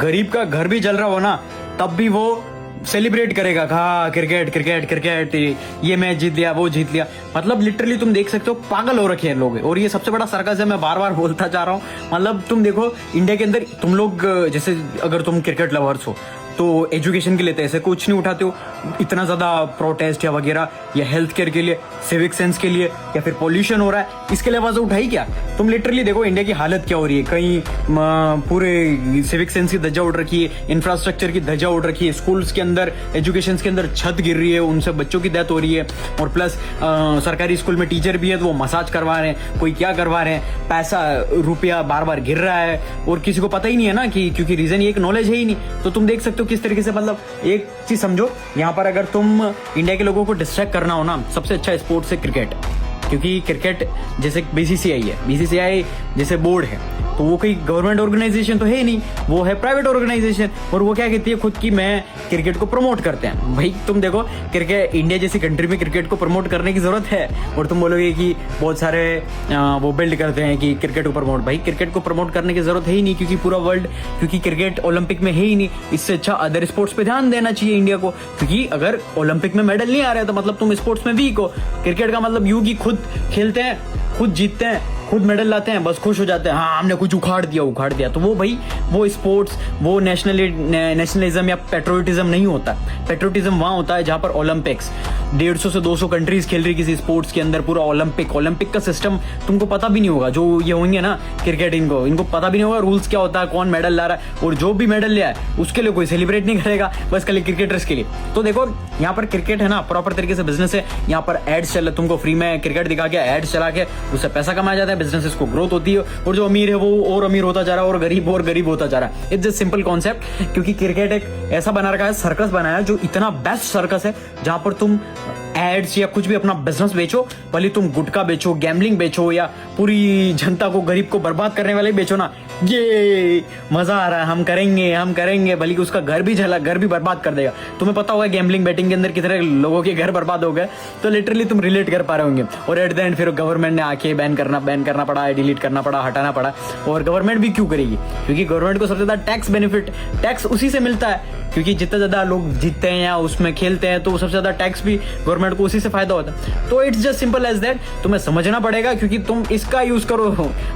गरीब का घर भी जल रहा हो ना, तब भी वो सेलिब्रेट करेगा, हाँ क्रिकेट क्रिकेट क्रिकेट, ये मैच जीत लिया, वो जीत लिया। मतलब लिटरली तुम देख सकते हो पागल हो रखे हैं लोग। और ये सबसे बड़ा सर्कस है, मैं बार बार बोलता जा रहा हूँ। मतलब तुम देखो इंडिया के अंदर तुम लोग, जैसे अगर तुम क्रिकेट लवर्स हो तो एजुकेशन के लिए तो ऐसे कुछ नहीं उठाते हो, इतना ज्यादा प्रोटेस्ट या वगैरह, या हेल्थ केयर के लिए, सिविक सेंस के लिए, या फिर पॉल्यूशन हो रहा है इसके लिए आवाज उठाई क्या? तुम लिटरली देखो इंडिया की हालत क्या हो रही है। कहीं पूरे सिविक सेंस की धज्जा उड़ रखी है, इंफ्रास्ट्रक्चर की धज्जा उड़ रखी है, स्कूल्स के अंदर, एजुकेशन के अंदर छत गिर रही है, उनसे बच्चों की डेथ हो रही है। और प्लस सरकारी स्कूल में टीचर भी है तो वो मसाज करवा रहे हैं, कोई क्या करवा रहे हैं, पैसा रुपया बार बार गिर रहा है और किसी को पता ही नहीं है ना, कि क्योंकि रीजन ये एक नॉलेज है ही नहीं। तो तुम देख सकते हो किस तरीके से, मतलब एक चीज समझो, यहाँ पर अगर तुम इंडिया के लोगों को डिस्ट्रैक्ट करना हो ना, सबसे अच्छा स्पोर्ट्स है क्रिकेट। क्योंकि क्रिकेट जैसे बीसीसीआई है, बीसीसीआई जैसे बोर्ड है, तो वो कोई गवर्नमेंट ऑर्गेनाइजेशन तो है नहीं, वो है प्राइवेट ऑर्गेनाइजेशन। और वो क्या कहती है खुद की, मैं क्रिकेट को प्रमोट करते हैं। भाई तुम देखो क्रिकेट, इंडिया जैसी कंट्री में क्रिकेट को प्रमोट करने की जरूरत है? और तुम बोलोगे कि बहुत सारे वो बिल्ड करते हैं कि क्रिकेट को प्रमोट। भाई क्रिकेट को प्रमोट करने की जरूरत है ही नहीं, क्योंकि पूरा वर्ल्ड, क्योंकि क्रिकेट ओलंपिक में है ही नहीं। इससे अच्छा अदर स्पोर्ट्स पे ध्यान देना चाहिए इंडिया को, क्योंकि अगर ओलंपिक में मेडल नहीं आ रहा है तो मतलब तुम स्पोर्ट्स में वीक हो। क्रिकेट का मतलब यू कि खुद खेलते हैं, खुद जीतते हैं, खुद मेडल लाते हैं, बस खुश हो जाते हैं, हाँ हमने कुछ उखाड़ दिया। तो वो भाई वो स्पोर्ट्स, वो नेशनलिज्म या पेट्रोटिज्म नहीं होता। पेट्रोटिज्म वहां होता है जहां पर ओलंपिक्स 150 से 200 कंट्रीज खेल रही किसी स्पोर्ट्स के अंदर, पूरा ओलंपिक का सिस्टम तुमको पता भी नहीं होगा। जो ये होंगे ना क्रिकेट, इनको पता भी नहीं होगा रूल्स क्या होता है, कौन मेडल ला रहा है, और जो भी मेडल लिया है उसके लिए कोई सेलिब्रेट नहीं करेगा, बस खाली क्रिकेटर्स के लिए। तो देखो यहाँ पर क्रिकेट है ना, प्रॉपर तरीके से बिजनेस है। यहाँ पर एड्स चल, तुमको फ्री में क्रिकेट दिखा के एड्स चला के उससे पैसा कमाया जाता है, बिजनेस को ग्रोथ होती है, और जो अमीर है वो और अमीर होता जा रहा है, और गरीब होता जा रहा है। It's just simple concept. क्योंकि क्रिकेट एक ऐसा बना रखा है, सर्कस बनाया है जो इतना बेस्ट सर्कस है, जहां पर तुम एड्स या कुछ भी अपना बिजनेस बेचो, भले तुम गुटखा बेचो, गैम्बलिंग बेचो, या पूरी जनता को, गरीब को बर्बाद करने वाले बेचो ना, ये मजा आ रहा है, हम करेंगे, भले कि उसका घर भी जला, घर भी बर्बाद कर देगा। तुम्हें पता होगा गैम्बलिंग बेटिंग के अंदर कितने लोगों के घर बर्बाद हो गए, तो लिटरली तुम रिलेट कर पा रहे होंगे। और एट द एंड फिर गवर्नमेंट ने आके बैन करना पड़ा, डिलीट करना पड़ा, हटाना पड़ा। और गवर्नमेंट भी क्यों करेगी? क्योंकि गवर्नमेंट को सबसे ज्यादा टैक्स बेनिफिट, टैक्स उसी से मिलता है, क्योंकि जितना ज्यादा लोग जीतते हैं या उसमें खेलते हैं तो सबसे ज्यादा टैक्स भी गवर्नमेंट को उसी से फायदा होता है। तो it's just simple as that, तुम्हें समझना पड़ेगा, क्योंकि तुम इसका यूज करो।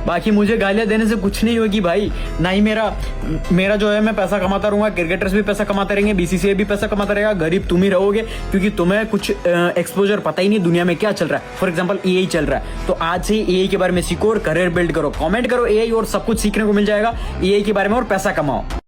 बाकी मुझे गालियां देने से कुछ नहीं होगी भाई, ना ही मेरा जो है, मैं पैसा कमाता रहूंगा, क्रिकेटर्स भी पैसा कमाते रहेंगे, बीसीसीआई भी पैसा कमाता रहेगा, गरीब तुम ही रहोगे, क्योंकि तुम्हें कुछ एक्सपोजर पता ही नहीं दुनिया में क्या चल रहा है। फॉर एग्जाम्पल एआई चल रहा है, तो आज से एआई के बारे में सीखो और करियर बिल्ड करो, कमेंट करो एआई, और सब कुछ सीखने को मिल जाएगा एआई के बारे में, और पैसा कमाओ।